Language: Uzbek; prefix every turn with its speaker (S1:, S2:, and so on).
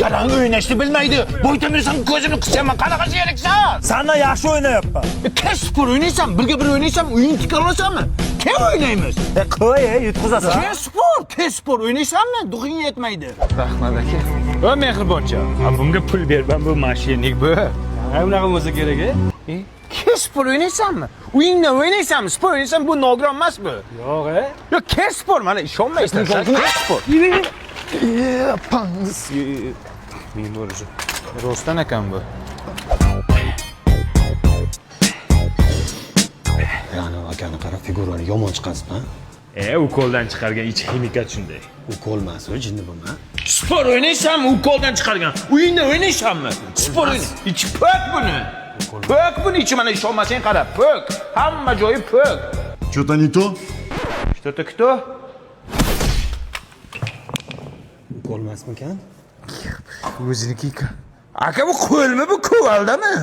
S1: Galang o'ynashni bilmaydi. Bo'yda yursam ko'zimni qisaman. Qanaqa sheriksan?
S2: Sendan yaxshi o'ynayapman.
S1: Qaysi sport o'ynaysan? Birga bir o'ynaysan, o'yin tikolasanmi? Kim o'ynaymiz?
S2: Qo'y, yutqizasan.
S1: Qaysi sport o'ynaysanmi? Duxing yetmaydi.
S3: Rahmat aka.
S1: O mehriboncha. Bunga pul berman, bu mashinik bu.
S3: Unaqa bo'lsa kerak,
S1: Qaysi sport o'ynaysanmi? O'yinni o'ynaysanmi? Sport o'ynaysan bu nogiron emas bu.
S3: Yo'q,
S1: Yo, qaysi sport? Mana ishonmaysan. Qaysi sport?
S3: Pangs. Men bo'lishi.
S1: Rostdan ekan bu.
S4: Ya'ni akani qarab figurani yomon chiqasizmi?
S5: U qo'ldan chiqargan ichki ximikat shunday.
S4: U qo'lmas, u jinni bo'lma.
S1: Sport o'ynaysanmi? U qo'ldan chiqargan. O'yinni o'ynaysanmi? Sport o'ynay. Ichi pok buni. Pok buni ichi mana ishonmasang qarab. Pok. Hamma joyi pok.
S6: Что-то не то?
S1: Что-то кто?
S4: U qo'lmasmikan?
S3: O'ziniki.
S1: Aka bu qo'lmi bu ko'valdami?